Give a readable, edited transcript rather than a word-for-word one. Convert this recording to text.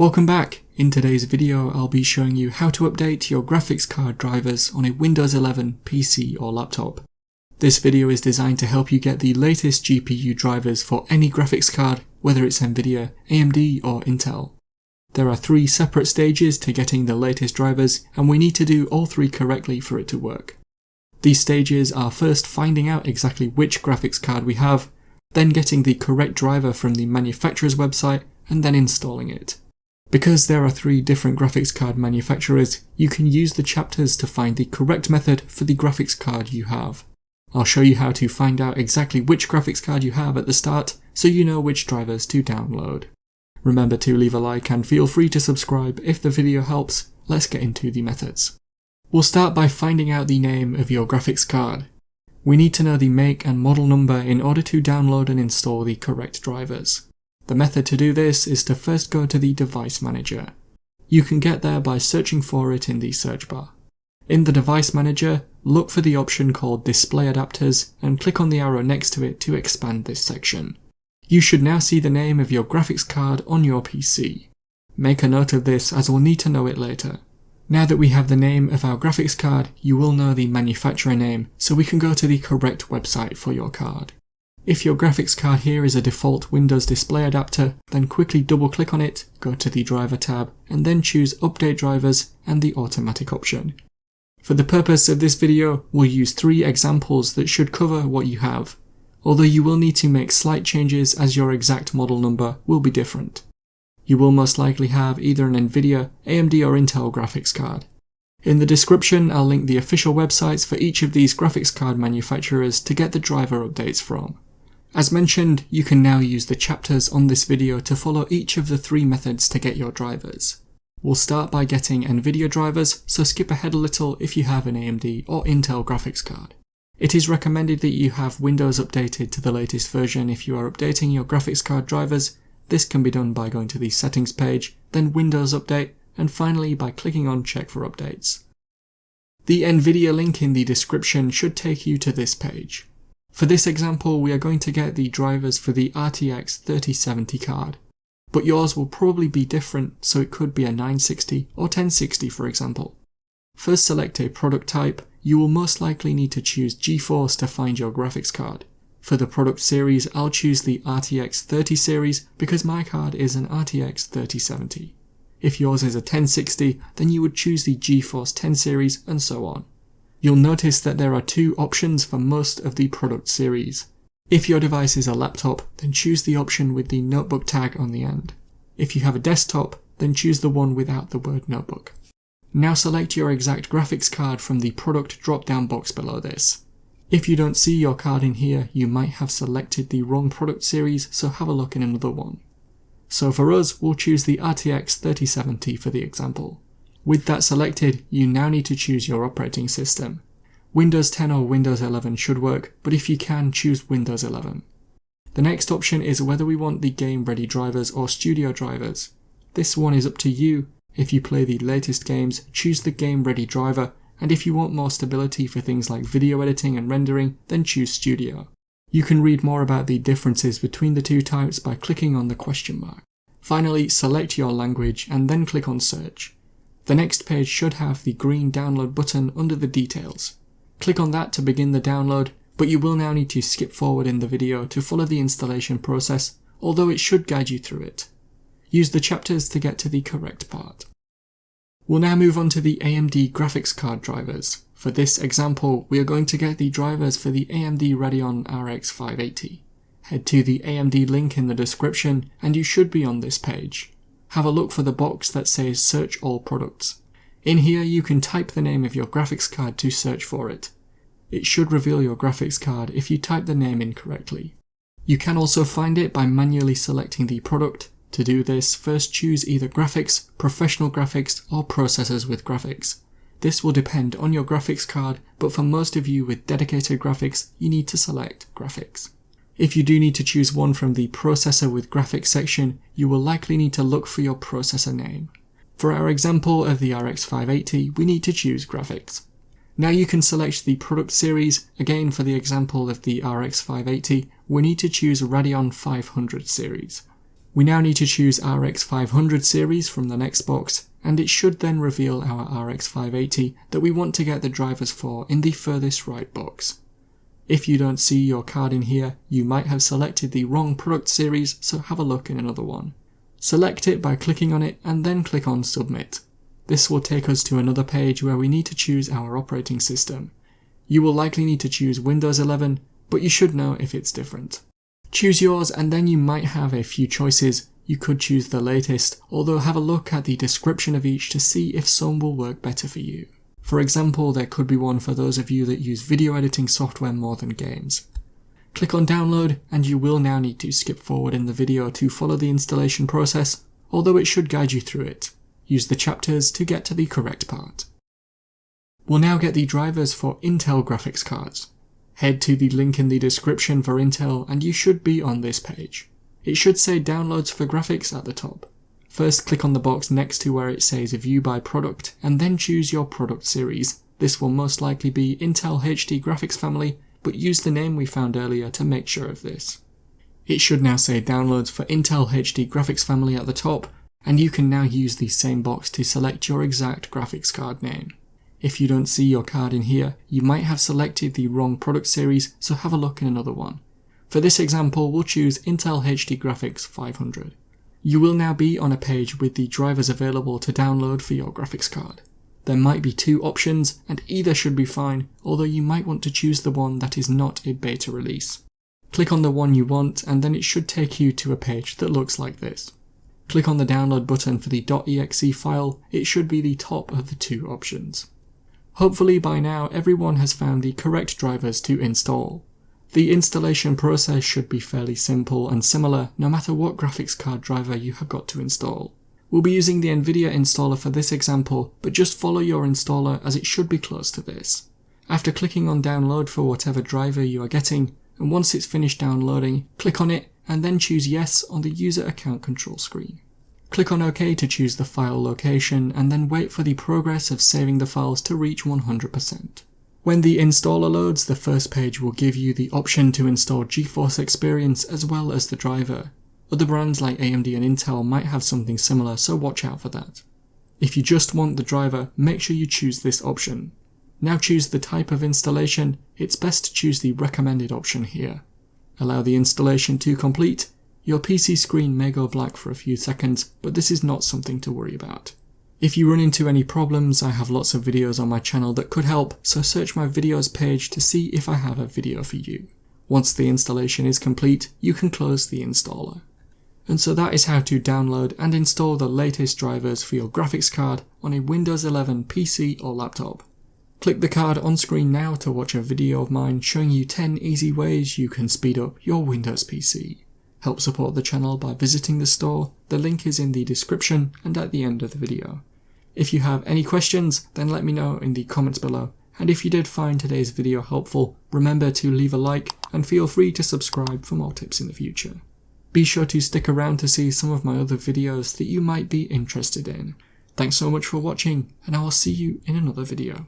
Welcome back! In today's video I'll be showing you how to update your graphics card drivers on a Windows 11 PC or laptop. This video is designed to help you get the latest GPU drivers for any graphics card, whether it's NVIDIA, AMD or Intel. There are 3 separate stages to getting the latest drivers, and we need to do all 3 correctly for it to work. These stages are first finding out exactly which graphics card we have, then getting the correct driver from the manufacturer's website, and then installing it. Because there are 3 different graphics card manufacturers, you can use the chapters to find the correct method for the graphics card you have. I'll show you how to find out exactly which graphics card you have at the start, so you know which drivers to download. Remember to leave a like and feel free to subscribe if the video helps. Let's get into the methods. We'll start by finding out the name of your graphics card. We need to know the make and model number in order to download and install the correct drivers. The method to do this is to first go to the device manager. You can get there by searching for it in the search bar. In the device manager, look for the option called display adapters and click on the arrow next to it to expand this section. You should now see the name of your graphics card on your PC. Make a note of this as we'll need to know it later. Now that we have the name of our graphics card, you will know the manufacturer name, so we can go to the correct website for your card. If your graphics card here is a default Windows display adapter, then quickly double click on it, go to the driver tab, and then choose Update Drivers and the automatic option. For the purpose of this video, we'll use 3 examples that should cover what you have, although you will need to make slight changes as your exact model number will be different. You will most likely have either an NVIDIA, AMD or Intel graphics card. In the description, I'll link the official websites for each of these graphics card manufacturers to get the driver updates from. As mentioned, you can now use the chapters on this video to follow each of the 3 methods to get your drivers. We'll start by getting NVIDIA drivers, so skip ahead a little if you have an AMD or Intel graphics card. It is recommended that you have Windows updated to the latest version if you are updating your graphics card drivers. This can be done by going to the settings page, then Windows Update, and finally by clicking on Check for Updates. The NVIDIA link in the description should take you to this page. For this example, we are going to get the drivers for the RTX 3070 card, but yours will probably be different, so it could be a 960 or 1060 for example. First select a product type. You will most likely need to choose GeForce to find your graphics card. For the product series, I'll choose the RTX 30 series because my card is an RTX 3070. If yours is a 1060, then you would choose the GeForce 10 series and so on. You'll notice that there are 2 options for most of the product series. If your device is a laptop, then choose the option with the notebook tag on the end. If you have a desktop, then choose the one without the word notebook. Now select your exact graphics card from the product drop-down box below this. If you don't see your card in here, you might have selected the wrong product series, so have a look in another one. So for us, we'll choose the RTX 3070 for the example. With that selected, you now need to choose your operating system. Windows 10 or Windows 11 should work, but if you can, choose Windows 11. The next option is whether we want the game-ready drivers or studio drivers. This one is up to you. If you play the latest games, choose the game-ready driver, and if you want more stability for things like video editing and rendering, then choose studio. You can read more about the differences between the 2 types by clicking on the question mark. Finally, select your language and then click on search. The next page should have the green download button under the details. Click on that to begin the download, but you will now need to skip forward in the video to follow the installation process, although it should guide you through it. Use the chapters to get to the correct part. We'll now move on to the AMD graphics card drivers. For this example, we are going to get the drivers for the AMD Radeon RX 580. Head to the AMD link in the description and you should be on this page. Have a look for the box that says Search All Products. In here you can type the name of your graphics card to search for it. It should reveal your graphics card if you type the name incorrectly. You can also find it by manually selecting the product. To do this, first choose either Graphics, Professional Graphics or Processors with Graphics. This will depend on your graphics card, but for most of you with dedicated graphics, you need to select Graphics. If you do need to choose one from the Processor with Graphics section, you will likely need to look for your processor name. For our example of the RX 580, we need to choose Graphics. Now you can select the product series. Again, for the example of the RX 580, we need to choose Radeon 500 series. We now need to choose RX 500 series from the next box, and it should then reveal our RX 580 that we want to get the drivers for in the furthest right box. If you don't see your card in here, you might have selected the wrong product series, so have a look in another one. Select it by clicking on it and then click on Submit. This will take us to another page where we need to choose our operating system. You will likely need to choose Windows 11, but you should know if it's different. Choose yours and then you might have a few choices. You could choose the latest, although have a look at the description of each to see if some will work better for you. For example, there could be one for those of you that use video editing software more than games. Click on Download and you will now need to skip forward in the video to follow the installation process, although it should guide you through it. Use the chapters to get to the correct part. We'll now get the drivers for Intel graphics cards. Head to the link in the description for Intel and you should be on this page. It should say Downloads for Graphics at the top. First click on the box next to where it says View by Product and then choose your product series. This will most likely be Intel HD Graphics Family, but use the name we found earlier to make sure of this. It should now say Downloads for Intel HD Graphics Family at the top, and you can now use the same box to select your exact graphics card name. If you don't see your card in here, you might have selected the wrong product series, so have a look in another one. For this example, we'll choose Intel HD Graphics 500. You will now be on a page with the drivers available to download for your graphics card. There might be two options, and either should be fine, although you might want to choose the one that is not a beta release. Click on the one you want, and then it should take you to a page that looks like this. Click on the download button for the .exe file. It should be the top of the two options. Hopefully by now everyone has found the correct drivers to install. The installation process should be fairly simple and similar no matter what graphics card driver you have got to install. We'll be using the NVidia installer for this example, but just follow your installer as it should be close to this. After clicking on download for whatever driver you are getting, and once it's finished downloading, click on it and then choose yes on the user account control screen. Click on OK to choose the file location and then wait for the progress of saving the files to reach 100%. When the installer loads, the first page will give you the option to install GeForce Experience as well as the driver. Other brands like AMD and Intel might have something similar, so watch out for that. If you just want the driver, make sure you choose this option. Now choose the type of installation. It's best to choose the recommended option here. Allow the installation to complete. Your PC screen may go black for a few seconds, but this is not something to worry about. If you run into any problems, I have lots of videos on my channel that could help, so search my videos page to see if I have a video for you. Once the installation is complete, you can close the installer. And so that is how to download and install the latest drivers for your graphics card on a Windows 11 PC or laptop. Click the card on screen now to watch a video of mine showing you 10 easy ways you can speed up your Windows PC. Help support the channel by visiting the store. The link is in the description and at the end of the video. If you have any questions, then let me know in the comments below. And if you did find today's video helpful, remember to leave a like and feel free to subscribe for more tips in the future. Be sure to stick around to see some of my other videos that you might be interested in. Thanks so much for watching, and I will see you in another video.